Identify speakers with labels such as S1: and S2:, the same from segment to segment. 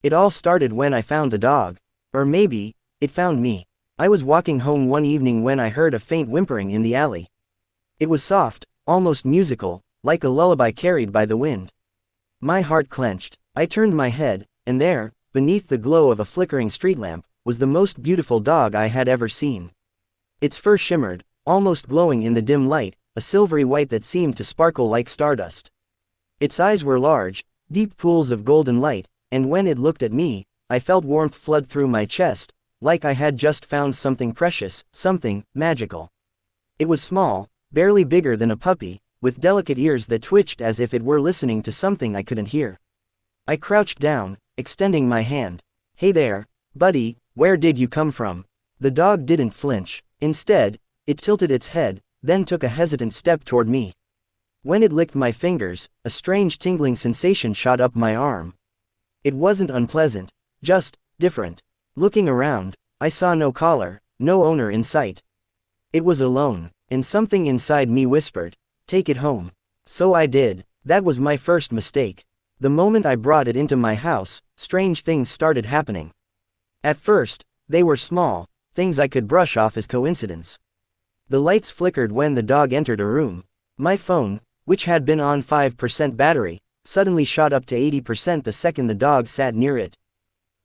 S1: It all started when I found the dog. Or maybe, it found me. I was walking home one evening when I heard a faint whimpering in the alley. It was soft, almost musical, like a lullaby carried by the wind. My heart clenched. I turned my head, and there, beneath the glow of a flickering street lamp, was the most beautiful dog I had ever seen. Its fur shimmered, almost glowing in the dim light, a silvery white that seemed to sparkle like stardust. Its eyes were large, deep pools of golden light, and when it looked at me, I felt warmth flood through my chest, like I had just found something precious, something magical. It was small, barely bigger than a puppy, with delicate ears that twitched as if it were listening to something I couldn't hear. I crouched down, extending my hand. "Hey there, buddy, where did you come from?" The dog didn't flinch. Instead, it tilted its head, then took a hesitant step toward me. When it licked my fingers, a strange tingling sensation shot up my arm. It wasn't unpleasant, just different. Looking around, I saw no collar, no owner in sight. It was alone, and something inside me whispered, "Take it home." So I did. That was my first mistake. The moment I brought it into my house, strange things started happening. At first, they were small, things I could brush off as coincidence. The lights flickered when the dog entered a room. My phone, which had been on 5% battery, suddenly shot up to 80% the second the dog sat near it.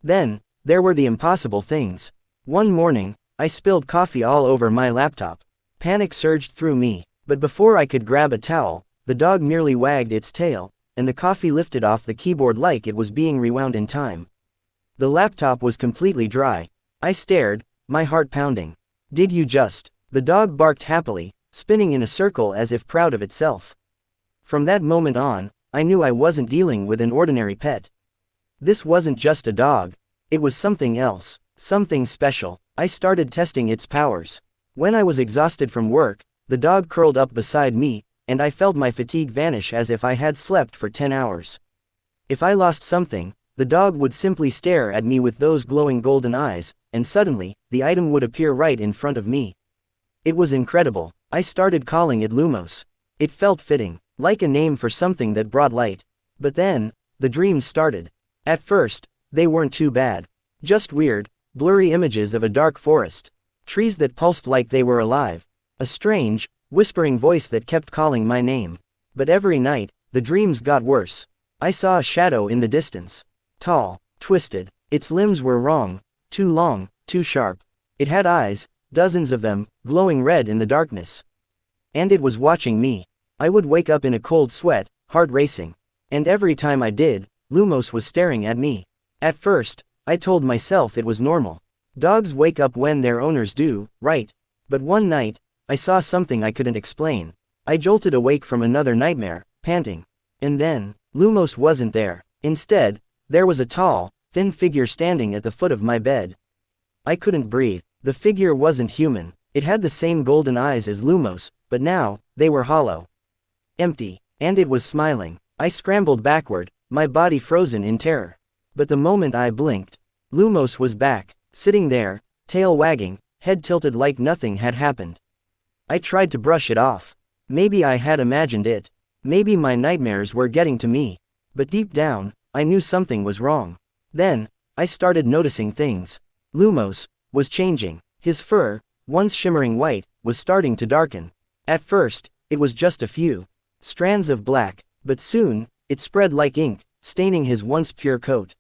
S1: Then, there were the impossible things. One morning, I spilled coffee all over my laptop. Panic surged through me, but before I could grab a towel, the dog merely wagged its tail, and the coffee lifted off the keyboard like it was being rewound in time. The laptop was completely dry. I stared, my heart pounding. "Did you just?" The dog barked happily, spinning in a circle as if proud of itself. From that moment on, I knew I wasn't dealing with an ordinary pet. This wasn't just a dog. It was something else, something special. I started testing its powers. When I was exhausted from work, the dog curled up beside me, and I felt my fatigue vanish as if I had slept for 10 hours. If I lost something, the dog would simply stare at me with those glowing golden eyes, and suddenly, the item would appear right in front of me. It was incredible. I started calling it Lumos. It felt fitting, like a name for something that brought light. But then, the dreams started. At first, they weren't too bad. Just weird, blurry images of a dark forest. Trees that pulsed like they were alive. A strange, whispering voice that kept calling my name. But every night, the dreams got worse. I saw a shadow in the distance. Tall, twisted. Its limbs were wrong, too long, too sharp. It had eyes, dozens of them, glowing red in the darkness. And it was watching me. I would wake up in a cold sweat, heart racing. And every time I did, Lumos was staring at me. At first, I told myself it was normal. Dogs wake up when their owners do, right? But one night, I saw something I couldn't explain. I jolted awake from another nightmare, panting. And then, Lumos wasn't there. Instead, there was a tall, thin figure standing at the foot of my bed. I couldn't breathe. The figure wasn't human. It had the same golden eyes as Lumos, but now, they were hollow. Empty. And it was smiling. I scrambled backward, my body frozen in terror. But the moment I blinked, Lumos was back, sitting there, tail wagging, head tilted like nothing had happened. I tried to brush it off. Maybe I had imagined it. Maybe my nightmares were getting to me. But deep down, I knew something was wrong. Then, I started noticing things. Lumos was changing. His fur, once shimmering white, was starting to darken. At first, it was just a few strands of black, but soon, it spread like ink, staining his once pure coat.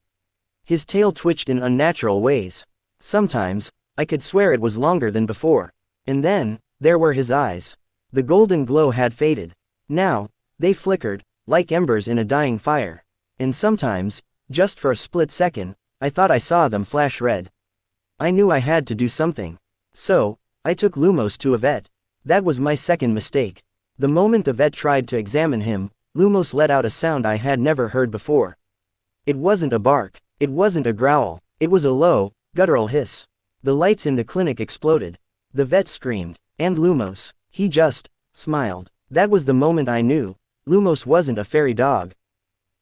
S1: His tail twitched in unnatural ways. Sometimes, I could swear it was longer than before. And then, there were his eyes. The golden glow had faded. Now, they flickered, like embers in a dying fire. And sometimes, just for a split second, I thought I saw them flash red. I knew I had to do something. So, I took Lumos to a vet. That was my second mistake. The moment the vet tried to examine him, Lumos let out a sound I had never heard before. It wasn't a bark. It wasn't a growl. It was a low, guttural hiss. The lights in the clinic exploded. The vet screamed. And Lumos, he just smiled. That was the moment I knew Lumos wasn't a fairy dog.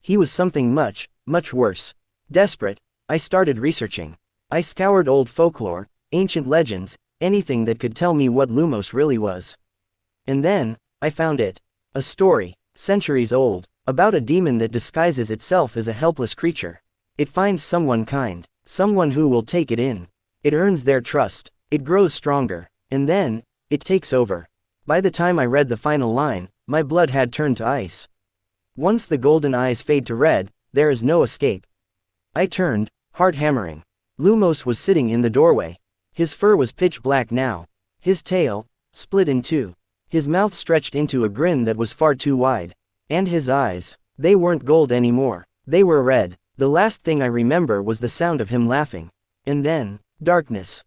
S1: He was something much, much worse. Desperate, I started researching. I scoured old folklore, ancient legends, anything that could tell me what Lumos really was. And then, I found it. A story, centuries old, about a demon that disguises itself as a helpless creature. It finds someone kind, someone who will take it in. It earns their trust, it grows stronger, and then, it takes over. By the time I read the final line, my blood had turned to ice. Once the golden eyes fade to red, there is no escape. I turned, heart hammering. Lumos was sitting in the doorway. His fur was pitch black now. His tail, split in two. His mouth stretched into a grin that was far too wide. And his eyes, they weren't gold anymore. They were red. The last thing I remember was the sound of him laughing. And then, darkness.